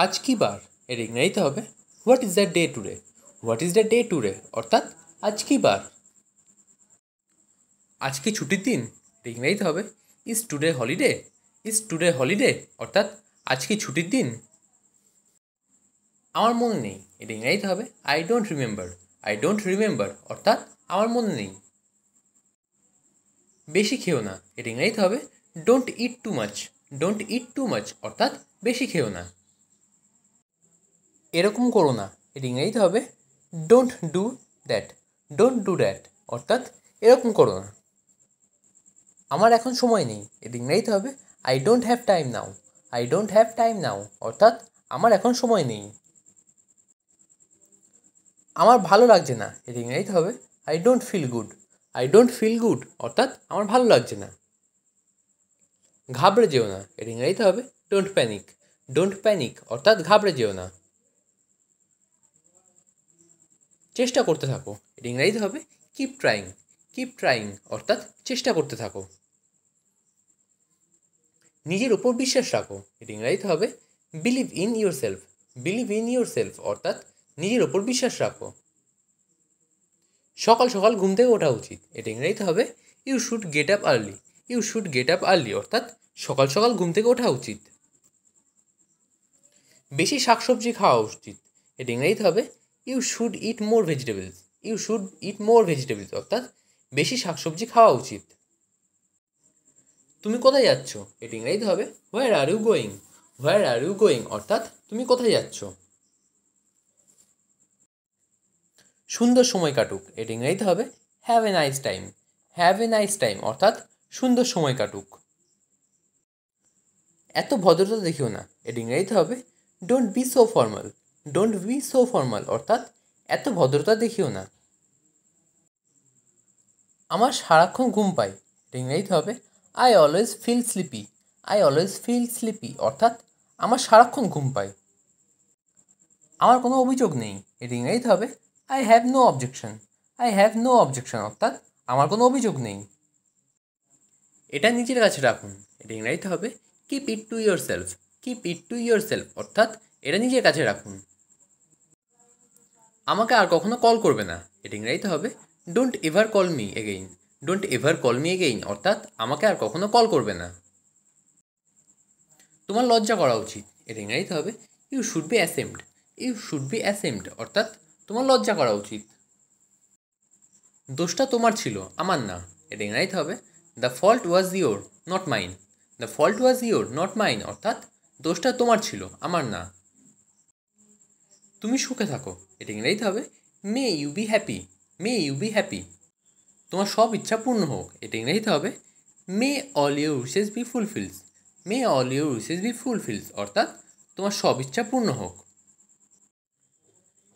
আজ কি বার এর ইংরেজিতে হবে what is the day today. What is the day today অর্থাৎ আজ কি বার। আজ কি ছুটির দিন এর ইংরেজিতে হবে is today holiday. Is today holiday অর্থাৎ আজ কি ছুটির দিন। আমার মনে নেই এর ইংরেজিতে হবে I don't remember. I don't remember অর্থাৎ আমার মনে নেই। বেশি খেও না এর ইংরেজিতে হবে don't it too much. Don't it too much অর্থাৎ বেশি খেও না। এরকম করো না এর ইংরেজিতে হবে don't do that. Don't do that অর্থাৎ এরকম করো না। আমার এখন সময় নেই এর ইংরেজিতে হবে I don't have time now. I don't have time now অর্থাৎ আমার এখন সময় নেই। আমার ভালো লাগছে না এর ইংরেজিতে হবে I don't feel good. I don't feel good অর্থাৎ আমার ভালো লাগছে না। ঘাবড়ে যেও না এর ইংরেজিতে হবে ডোন্ট প্যানিক। ডোন্ট প্যানিক অর্থাৎ ঘাবড়ে যেও না। চেষ্টা করতে থাকো এর ইংরেজিতে হবে কিপ ট্রাইং। কিপ ট্রাইং অর্থাৎ চেষ্টা করতে থাকো। নিজের উপর বিশ্বাস রাখো এর ইংরেজিতে হবে believe in your self. Believe in your self অর্থাৎ নিজের ওপর বিশ্বাস রাখো। সকাল সকাল ঘুম থেকে ওঠা উচিত এটা ইংরেজিতে হবে you should get up early. You should get up early অর্থাৎ সকাল সকাল ঘুম থেকে ওঠা উচিত। বেশি শাকসবজি খাওয়া উচিত এটা ইংরেজিতে হবে you should eat more vegetables. You should eat more vegetables অর্থাৎ বেশি শাকসবজি খাওয়া উচিত। তুমি কোথায় যাচ্ছ এটা ইংরেজিতে হবে where are you going. Where are you going অর্থাৎ তুমি কোথায় যাচ্ছ। সুন্দর সময় কাটুক এটা ইংরেজিতে হবে have a nice time. Have a nice time অর্থাৎ সুন্দর সময় কাটুক। এত ভদ্রতা দেখিও না এটা ইংরেজিতে হবে don't be so formal. Don't be so formal অর্থাৎ এত ভদ্রতা দেখিও না। আমার সারাক্ষণ ঘুম পায় এটা ইংরেজিতে হবে I always feel sleepy. I always feel sleepy অর্থাৎ আমার সারাক্ষণ ঘুম পায়। আমার কোনো অভিযোগ নেই এটা ইংরেজিতে হবে I have no objection. I have no objection অর্থাৎ আমার কোনো অভিযোগ নেই। এটা নিজের কাছে রাখুন এটা ইংরেজিতে হবে keep it to your self. Keep it to your self অর্থাৎ এটা নিজের কাছে রাখুন। আমাকে আর কখনো কল করবে না এটা ইংরেজিতে হবে don't ever call me again. Don't ever call me again অর্থাৎ আমাকে আর কখনো কল করবে না। তোমার লজ্জা করা উচিত এটা ইংরেজিতে হবে you should be ashamed. You should be ashamed অর্থাৎ তোমার লজ্জা করা উচিত। দোষটা তোমার ছিল আমার না এটা ইংরেজিতে হবে the fault was your not mine. The fault was your not mine অর্থাৎ দোষটা তোমার ছিল আমার না। তুমি সুখে থাকো এটা ইংরেজিতে হবে may you be happy. May you be happy. তোমার সব ইচ্ছা পূর্ণ হোক এটা ইংরেজিতে হবে may all your wishes be fulfills. May all your wishes be fulfills অর্থাৎ তোমার সব ইচ্ছা পূর্ণ হোক।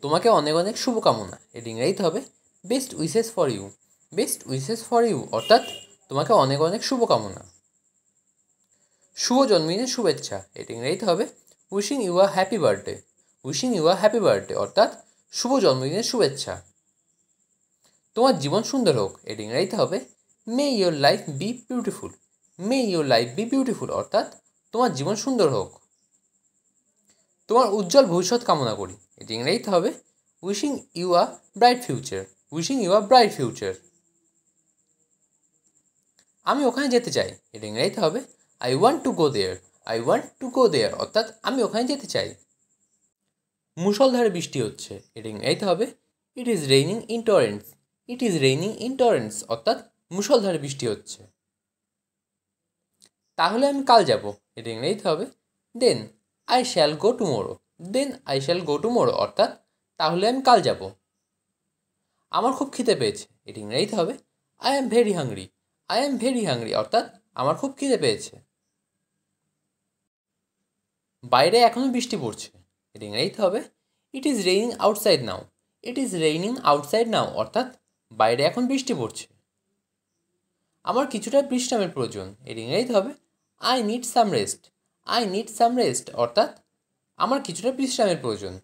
তোমাকে অনেক অনেক শুভকামনা এটা ইংরেজিতে হবে best wishes for you. Best wishes for you অর্থাৎ তোমাকে অনেক অনেক শুভকামনা। শুভ জন্মদিনের শুভেচ্ছা এটা ইংরেজিতে হবে wishing you a happy birthday. Wishing you a happy birthday অর্থাৎ শুভ জন্মদিনের শুভেচ্ছা। তোমার জীবন সুন্দর হোক এটা ইংরেজিতে হবে may your life be beautiful. May your life be beautiful অর্থাৎ তোমার জীবন সুন্দর হোক। তোমার উজ্জ্বল ভবিষ্যৎ কামনা করি এটা ইংরেজিতে হবে wishing you a bright future. Wishing you a bright future. আমি ওখানে যেতে চাই এটা ইংরেজিতে হবে I want to go there. I want to go there অর্থাৎ আমি ওখানে যেতে চাই। মুষলধারে বৃষ্টি হচ্ছে এটা ইংরেজিতে হবে it is raining in torrents. It is raining in torrents অর্থাৎ মুষলধারে বৃষ্টি হচ্ছে। তাহলে আমি কাল যাব এটা ইংরেজিতে হবে then I shall go tomorrow. Then I shall go tomorrow অর্থাৎ তাহলে আমি কাল যাব। আমার খুব খিদে পেয়েছে এটা ইংরেজিতে হবে I am very hungry. I am very hungry অর্থাৎ আমার খুব খিদে পেয়েছে। বাইরে এখনও বৃষ্টি পড়ছে এটা ইংরেজিতে হবে it is raining outside now. It is raining outside নাও অর্থাৎ বাইরে এখন বৃষ্টি পড়ছে। আমার কিছুটা বিশ্রামের প্রয়োজন এর ইংরেজিতে হবে I need some rest. I need some rest অর্থাৎ আমার কিছুটা বিশ্রামের প্রয়োজন।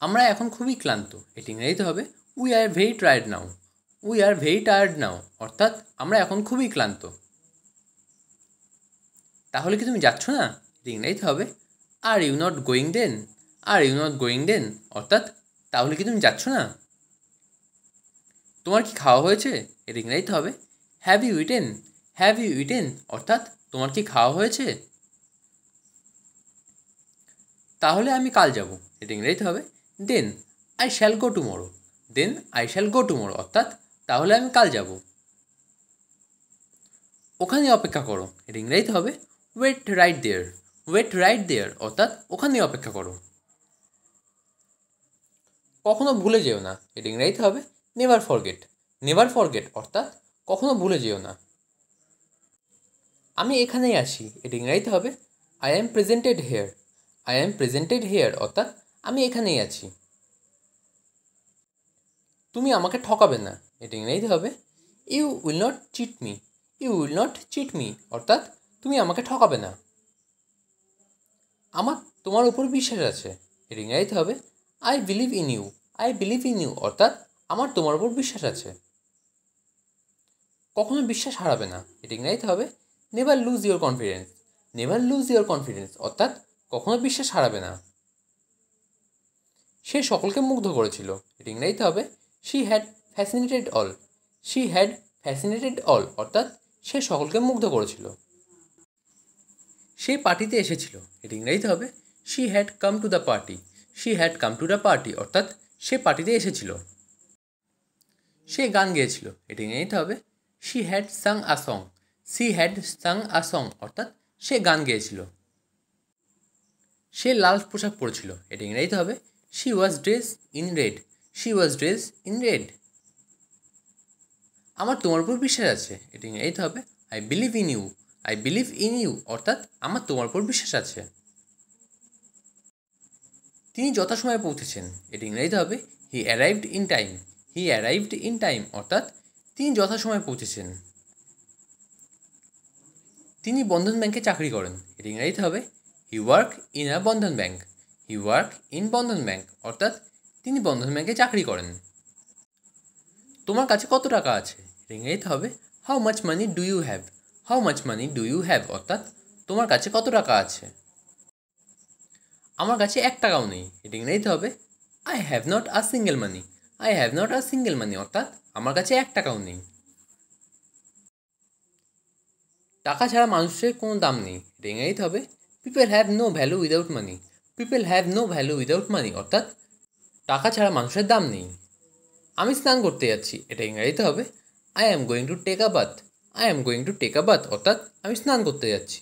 আমরা এখন খুবই ক্লান্ত এটি ইংরেজিতে হবে we are very tired now. We are very tired now অর্থাৎ আমরা এখন খুবই ক্লান্ত। তাহলে কি তুমি যাচ্ছ না এটি ইংরেজিতে হবে are you not going then, are you not going then অর্থাৎ তাহলে কি তুমি যাচ্ছ না? তোমার কি খাওয়া হয়েছে? এর ইংরেজিতে হবে have you eaten, have you eaten অর্থাৎ তোমার কি খাওয়া হয়েছে? তাহলে আমি কাল যাব, এর ইংরেজিতে হবে then I shall go tomorrow, then I shall go tomorrow অর্থাৎ তাহলে আমি কাল যাব। ওখানে অপেক্ষা করো, এর ইংরেজিতে হবে ওয়েট রাইট দেয়ার, ওয়েট রাইট দেয়ার অর্থাৎ ওখানে অপেক্ষা করো। কখনো ভুলে যেও না, এর ইংরেজিতে হবে নেভার ফরগেট, নেভার ফরগেট অর্থাৎ কখনো ভুলে যেও না। আমি এখানেই আছি, এর ইংরেজিতে হবে I am presented here, I am presented here অর্থাৎ আমি এখানেই আছি। তুমি আমাকে ঠকাবে না, এর ইংরেজিতে হবে you will not cheat me, you will not cheat me অর্থাৎ তুমি আমাকে ঠকাবে না। আমার তোমার উপর বিশ্বাস আছে, এর ইংরেজিতে হবে I believe in you, I believe in you অর্থাৎ আমার তোমার উপর বিশ্বাস আছে। কখনো বিশ্বাস হারাবে না, এর ইংরেজিতে হবে never lose your confidence, never lose your confidence অর্থাৎ কখনো বিশ্বাস হারাবে না। সে সকলকে মুগ্ধ করেছিল, এর ইংরেজিতে হবে she had fascinated all, she had fascinated all অর্থাৎ সে সকলকে মুগ্ধ করেছিল। সে পার্টিতে এসেছিল, এর ইংরেজিতে হবে she had come to the party, she had come to the party অর্থাৎ সে পার্টিতে এসেছিল। সে গান গেয়েছিল, এর ইংরেজিতে হবে she had Tsang a song, she had Tsang a song অর্থাৎ সে গান গেয়েছিল। সে লাল পোশাক পরেছিল, এর ইংরেজিতে হবে she was dress in red, she was dress in red. আমার তোমার উপর বিশ্বাস আছে, এটি ইংরেজিতে হবে I believe in you, I believe in you অর্থাৎ আমার তোমার উপর বিশ্বাস আছে। তিনি যথাসময়ে পৌঁছেছেন, এটি ইংরেজিতে হবে হি arrived in time, he arrived in time অর্থাৎ তিনি যথাসময়ে পৌঁছেছেন। তিনি বন্ধন ব্যাংকে চাকরি করেন, এটি ইংরেজিতে হবে he work in a Bandhan bank, he work in Bandhan bank অর্থাৎ তিনি বন্ধন ব্যাংকে চাকরি করেন। তোমার কাছে কত টাকা আছে, এর ইংরেজিতে হবে how much money do you have, how much money do you have অর্থাৎ তোমার কাছে কত টাকা আছে। আমার কাছে 1 টাকাও নেই, এটি ইংরেজিতে হবে I have not a single money, I have not a single money অর্থাৎ আমার কাছে 1 টাকাও নেই। টাকা ছাড়া মানুষের কোনো দাম নেই, এটা ইংরেজিতে হবে people have no value without money, people have no value without money অর্থাৎ টাকা ছাড়া মানুষের দাম নেই। আমি স্নান করতে যাচ্ছি, এটা ইংরেজিতে হবে I am going to take a bath, I am going to take a bath অর্থাৎ আমি স্নান করতে যাচ্ছি।